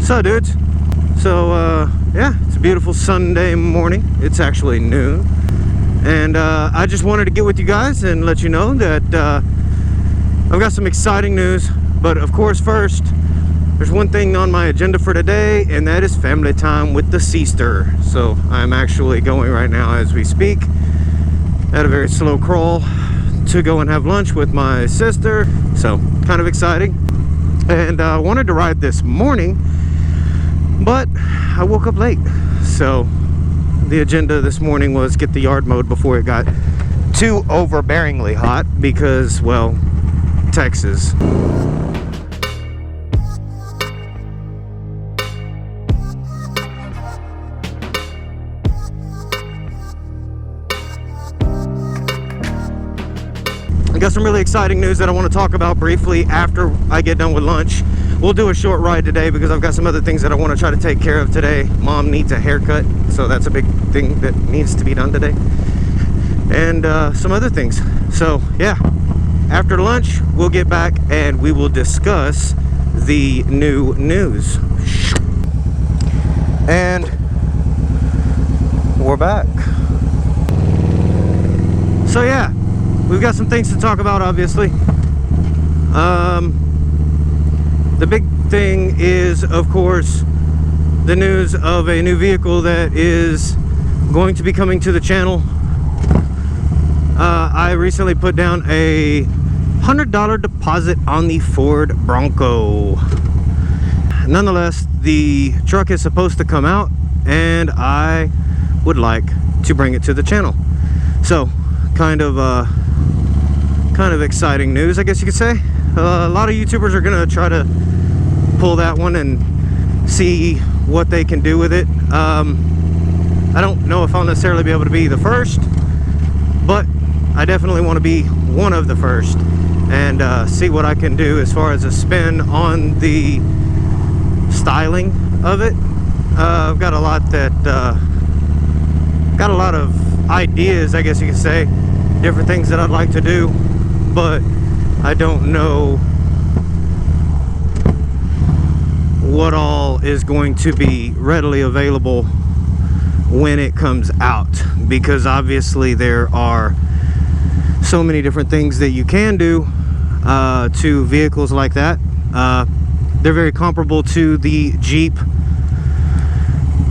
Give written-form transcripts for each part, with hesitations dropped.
So dudes, yeah, it's a beautiful Sunday morning. It's actually noon, and I just wanted to get with you guys and let you know that I've got some exciting news. But of course, first, there's one thing on my agenda for today, and that is family time with the sister. So I'm actually going right now as we speak at a very slow crawl to go and have lunch with my sister. So kind of exciting. And I wanted to ride this morning, but I woke up late. So the agenda this morning was get the yard mowed before it got too overbearingly hot because, well, Texas. I got some really exciting news that I want to talk about briefly after I get done with lunch. We'll do a short ride today because I've got some other things that I want to try to take care of today. Mom needs a haircut, so that's a big thing that needs to be done today. And some other things. So yeah, after lunch, we'll get back and we will discuss the new news. And we're back. So yeah, we've got some things to talk about, obviously. The big thing is, of course, the news of a new vehicle that is going to be coming to the channel. I recently put down a $100 deposit on the Ford Bronco. Nonetheless, the truck is supposed to come out, and I would like to bring it to the channel. So, kind of exciting news, I guess you could say. A lot of YouTubers are gonna try to pull that one and see what they can do with it. I don't know if I'll necessarily be able to be the first, but I definitely want to be one of the first and see what I can do as far as a spin on the styling of it. I've got a lot of ideas, I guess you could say, different things that I'd like to do, but I don't know what all is going to be readily available when it comes out, because obviously there are so many different things that you can do to vehicles like that. They're very comparable to the Jeep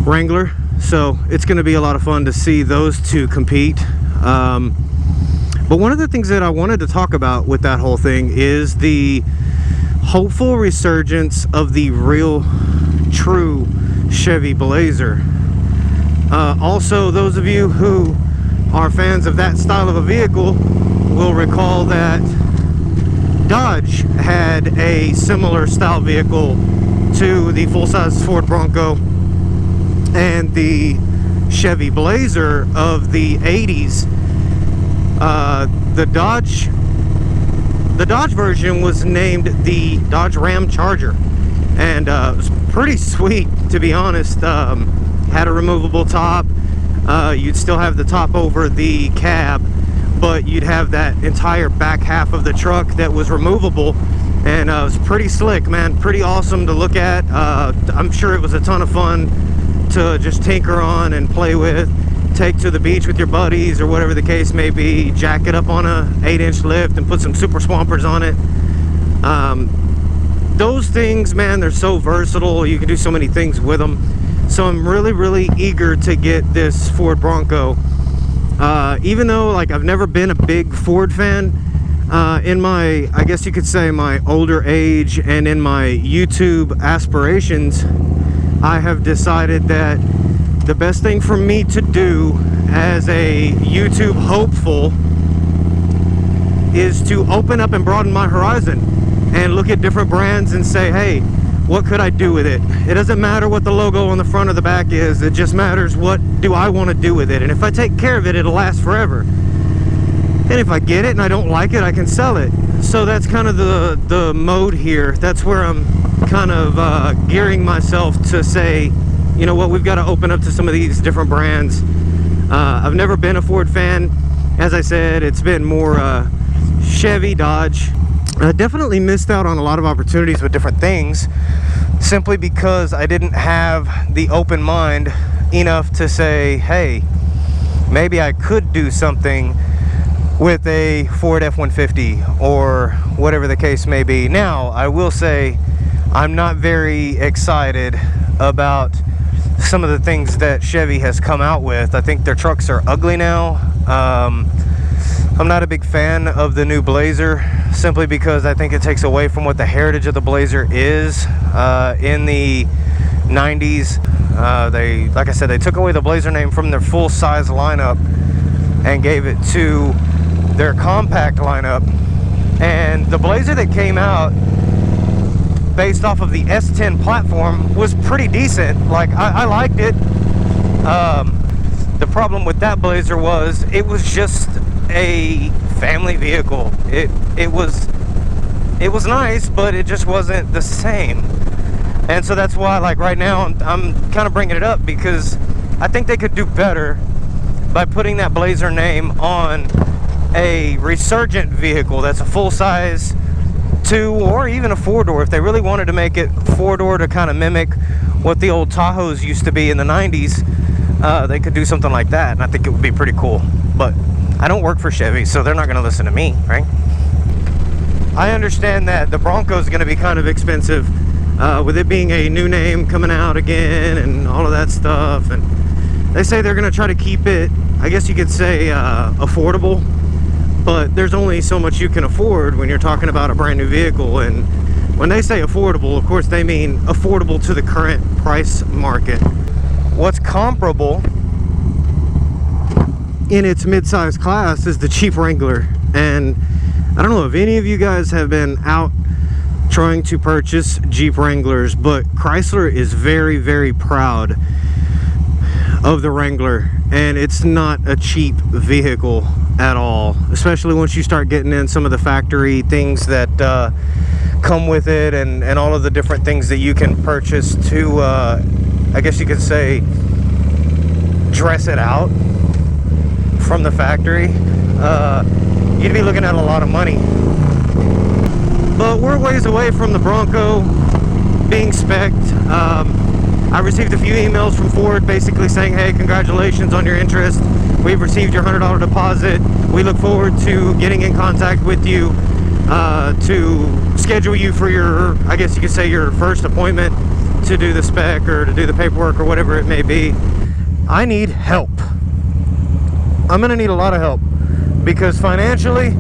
Wrangler, so it's going to be a lot of fun to see those two compete. But one of the things that I wanted to talk about with that whole thing is the hopeful resurgence of the real, true Chevy Blazer. Also, those of you who are fans of that style of a vehicle will recall that Dodge had a similar style vehicle to the full-size Ford Bronco, and the Chevy Blazer of the 80s. The Dodge version was named the Dodge Ram Charger, and it was pretty sweet, to be honest. Had a removable top. You'd still have the top over the cab, but you'd have that entire back half of the truck that was removable, and it was pretty slick, man. Pretty awesome to look at. I'm sure it was a ton of fun to just tinker on and play with, take to the beach with your buddies or whatever the case may be, jack it up on a 8-inch lift and put some super swampers on it. Those things, man, they're so versatile. You can do so many things with them. So I'm really eager to get this Ford Bronco. Even though, like, I've never been a big Ford fan, in my, I guess you could say, my older age and in my YouTube aspirations, I have decided that the best thing for me to do as a YouTube hopeful is to open up and broaden my horizon and look at different brands and say, hey, what could I do with it? It doesn't matter what the logo on the front or the back is. It just matters what do I want to do with it. And if I take care of it, it'll last forever. And if I get it and I don't like it, I can sell it. So that's kind of the mode here. That's where I'm kind of gearing myself to say, you know what, we've got to open up to some of these different brands. I've never been a Ford fan. As I said, it's been more Chevy, Dodge. I definitely missed out on a lot of opportunities with different things. simply because I didn't have the open mind enough to say, hey, maybe I could do something with a Ford F-150 or whatever the case may be. Now, I will say I'm not very excited about some of the things that Chevy has come out with. I think their trucks are ugly now. I'm not a big fan of the new Blazer, simply because I think it takes away from what the heritage of the Blazer is. In the 90s, like I said, they took away the Blazer name from their full-size lineup and gave it to their compact lineup. And the Blazer that came out based off of the S10 platform was pretty decent. Like, I liked it. The problem with that Blazer was it was just a family vehicle. It was nice, but it just wasn't the same. And so that's why, like, right now I'm kind of bringing it up, because I think they could do better by putting that Blazer name on a resurgent vehicle that's a full-size 2 or even a 4-door. If they really wanted to make it 4-door to kind of mimic what the old Tahoes used to be in the 90s, they could do something like that, and I think it would be pretty cool. But I don't work for Chevy, so they're not going to listen to me, right? I understand that the Bronco is going to be kind of expensive, with it being a new name coming out again and all of that stuff. And they say they're going to try to keep it, I guess you could say, affordable. But there's only so much you can afford when you're talking about a brand new vehicle. And when they say affordable, of course they mean affordable to the current price market. What's comparable in its mid-size class is the Jeep Wrangler. And I don't know if any of you guys have been out trying to purchase Jeep Wranglers, but Chrysler is very, very proud of the Wrangler, and it's not a cheap vehicle at all, especially once you start getting in some of the factory things that come with it, and all of the different things that you can purchase to I guess you could say dress it out from the factory. You'd be looking at a lot of money. But we're ways away from the Bronco being spec'd. I received a few emails from Ford basically saying, hey, congratulations on your interest. We've received your $100 deposit. We look forward to getting in contact with you to schedule you for your, I guess you could say, your first appointment to do the spec or to do the paperwork or whatever it may be. I need help. I'm gonna need a lot of help, because financially,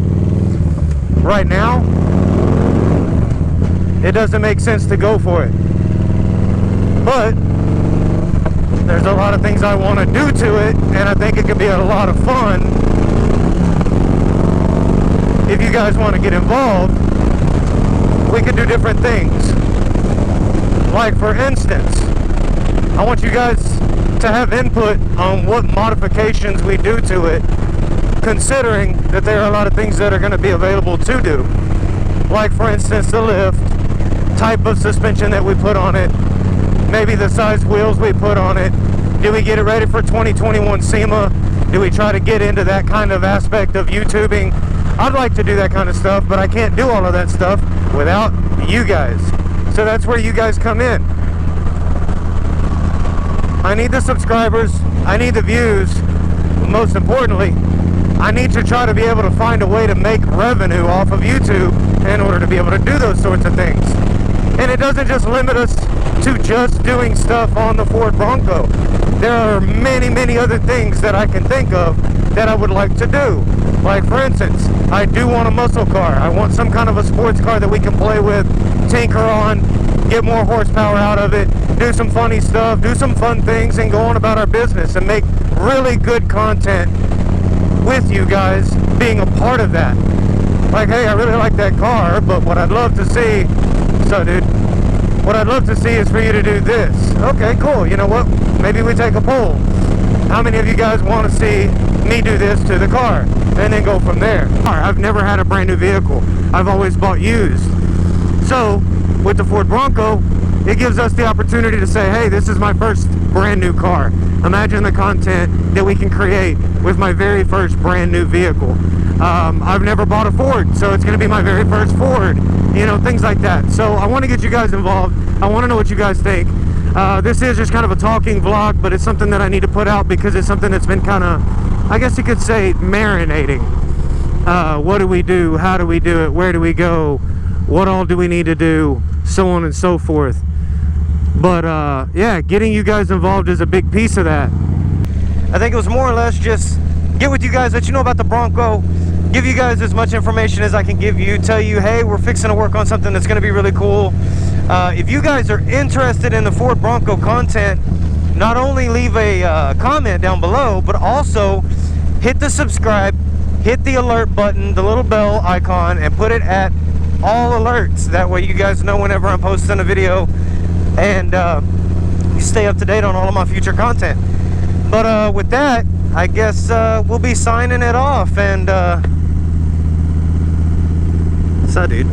right now, it doesn't make sense to go for it. But there's a lot of things I want to do to it, and I think it could be a lot of fun. If you guys want to get involved, we could do different things. Like, for instance, I want you guys to have input on what modifications we do to it, considering that there are a lot of things that are going to be available to do. Like, for instance, the lift, type of suspension that we put on it, maybe the size wheels we put on it. Do we get it ready for 2021 SEMA? Do we try to get into that kind of aspect of YouTubing? I'd like to do that kind of stuff, but I can't do all of that stuff without you guys. So that's where you guys come in. I need the subscribers, I need the views. Most importantly, I need to try to be able to find a way to make revenue off of YouTube in order to be able to do those sorts of things. And it doesn't just limit us to just doing stuff on the Ford Bronco. There are many, many other things that I can think of that I would like to do. Like, for instance, I do want a muscle car. I want some kind of a sports car that we can play with, tinker on, get more horsepower out of it, do some funny stuff, do some fun things, and go on about our business and make really good content with you guys being a part of that. Like, hey, I really like that car, but what I'd love to see, so dude, what I'd love to see is for you to do this. Okay, cool. You know what? Maybe we take a poll. How many of you guys want to see me do this to the car? And then go from there. I've never had a brand new vehicle. I've always bought used. So, with the Ford Bronco, it gives us the opportunity to say, hey, this is my first brand new car. Imagine the content that we can create with my very first brand new vehicle. I've never bought a Ford, so it's going to be my very first Ford. You know, things like that. So I want to get you guys involved. I want to know what you guys think. This is just kind of a talking vlog, but it's something that I need to put out because it's something that's been kind of, I guess you could say, marinating. What do we do? How do we do it? Where do we go? What all do we need to do? So on and so forth. But yeah, getting you guys involved is a big piece of that. I think it was more or less just get with you guys, let you know about the Bronco, give you guys as much information as I can give you, tell you, hey, we're fixing to work on something that's going to be really cool. If you guys are interested in the Ford Bronco content, not only leave a comment down below, but also hit the subscribe, hit the alert button, the little bell icon, and put it at all alerts. That way you guys know whenever I'm posting a video, and you stay up to date on all of my future content. But with that, I guess we'll be signing it off. And what's that, dude?